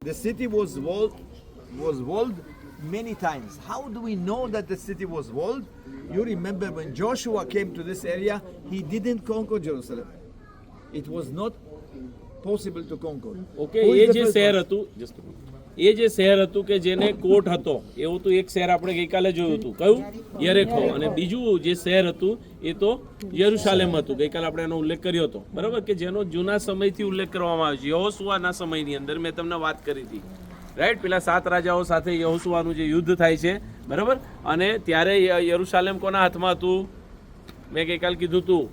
the city was walled many times. How do we know that the city was walled? You remember when Joshua came to this area, he didn't conquer Jerusalem. It was not possible to conquer. Okay, Who is A the જે first શહેર one? હતું, એ જે શહેર હતું કે જેને કોટ હતો, એવું તો એક શહેર આપણે ગઈકાલે જોયું હતું, કયું? યરેખો. અને બીજું જે શહેર હતું એ તો યરુશાલેમ હતું. ગઈકાલે આપણે એનો ઉલ્લેખ કર્યો હતો, બરાબર, કે જેનો જૂના સમયથી ઉલ્લેખ કરવામાં આવ્યો છે. યહોશુઆના સમયની અંદર મેં તમને વાત કરી હતી, રાઈટ? પેલા 7 રાજાઓ સાથે યહોશુઆનું જે યુદ્ધ થાય છે, બરાબર, અને ત્યારે યરુશાલેમ કોના હાથમાં હતું? મેં ગઈકાલે કીધું હતું,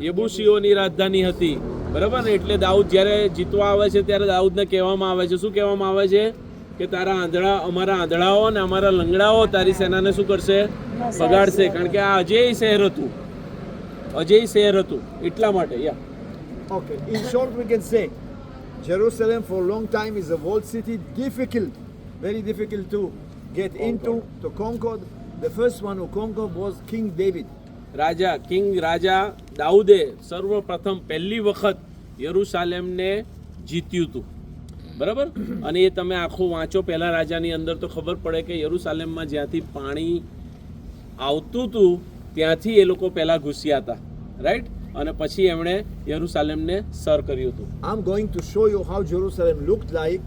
યબુસીઓની રાજધાની હતી, બરાબર ને? એટલે દાઉદ જ્યારે જીતવા આવે છે ત્યારે દાઉદને કહેવામાં આવે છે, શું કહેવામાં આવે છે? કે તારા અમારા આંધળાઓ અને અમારા લંગડાઓ તારી સેનાને શું કરશે? બગાડશે. કારણ કે આ અજેય શહેર હતું, એટલા માટે. Okay, in short we can say Jerusalem for a long time is a walled city, difficult, very difficult to get into, to conquer. The first one who conquered was King David. રાજા દાઉદે સર્વપ્રથમ પહેલી વખત યરુશાલેમને જીત્યું હતું, બરાબર? અને એ તમે આખું વાંચો પહેલા રાજાની અંદર તો ખબર પડે કે યરુશાલેમમાં જ્યાંથી પાણી આવતું હતું ત્યાંથી એ લોકો પહેલા ઘૂસ્યા હતા, રાઈટ? અને પછી એમણે યરુશાલેમને સર કર્યું હતું. I'm going to show you how Jerusalem looked like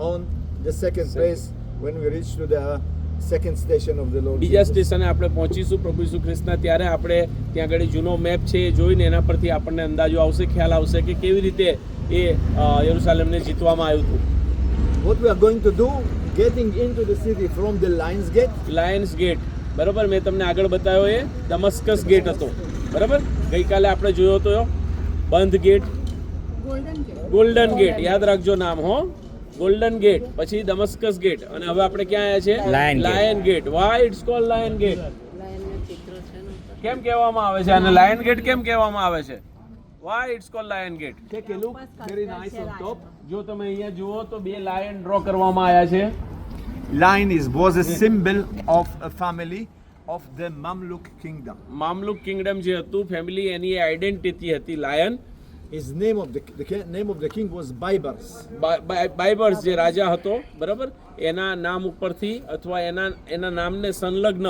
on the second place when we reach to the second station of the Lord બીજા Jesus. સ્ટેશને આપણે પહોંચીશું પ્રભુ ઈસુ ખ્રિસ્તના, ત્યારે આપણે ત્યાં આગળ જૂનો મેપ છે એ જોઈને એના પરથી આપણને અંદાજો આવશે, ખ્યાલ આવશે કે કેવી રીતે એ યરુશાલેમને જીતવામાં આવ્યું હતું. What we are going to do, getting into the city from the Lions Gate. Lions Gate, બરાબર, મેં તમને આગળ બતાવ્યો એ દમસ્કસ ગેટ હતો, બરાબર? ગઈકાલે આપણે જોયો હતો બંધ ગેટ, ગોલ્ડન ગેટ, યાદ રાખજો નામ, હો, ગોલ્ડન ગેટ, પછી દમસ્કસ ગેટ, અને હવે આપણે ક્યાં આવ્યા છે? Lion Gate. Why it's called Lion Gate? કેમ કહેવામાં આવે છે અને લાયન ગેટ કેમ કહેવામાં આવે છે? Why it's called Lion Gate? Take a look, very nice on top. જો તમે અહીંયા જુઓ તો 2 લાયન ડ્રો કરવામાં આવ્યા છે. Lion was a symbol of a family of the Mamluk kingdom. Mamluk kingdom જે હતું, ફેમિલી, એની આઈડેન્ટિટી હતી lion. His name of the name of the king was Baibars. બાઇબર્સ જે રાજા હતો, બરાબર, એના નામ ઉપરથી અથવા એના નામને સંલગ્ન,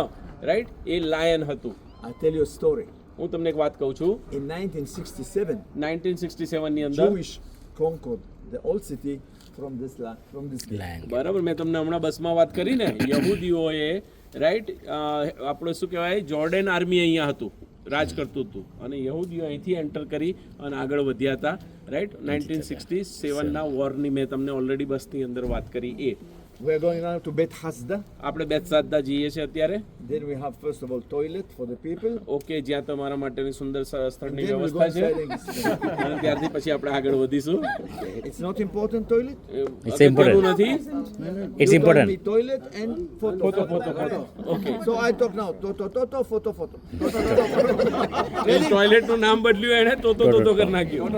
રાઈટ, એ લાયન હતું. I tell you a story. હું તમને એક વાત કહું છું. In 1967, 1967 ની અંદર, Jewish conquered the old city from this land, from this land. બરાબર, મેં તમને હમણાં બસમાં વાત કરી ને, યહૂદીઓએ, રાઈટ, આપણે શું કહેવાય, જોર્ડન આર્મી અહીંયા હતું, રાજ કરતું હતું, અને યહૂદીઓ અહીંથી એન્ટર કરી અને આગળ વધ્યા હતા, રાઈટ? 1967ના વોરની મેં તમને ઓલરેડી બસની અંદર વાત કરી. એ We are going now to Bet Hasda. આપણે બેતસાદા જઈએ છીએ અત્યારે. Then we have first of all toilet for the people. Okay, જ્યાં તમારા માટેની સુંદર સ્થળની Then we'll go વ્યવસ્થા છે, inside. અને ત્યારથી પછી આપણે આગળ વધીશું. It's not important toilet. It's important. અગત્યનું નથી. It's You important. told me toilet and photo. Photo. Okay. So I talk now. Photo. Toto. ટોયલેટનું નામ બદલ્યું એને, તો કરી નાખ્યું.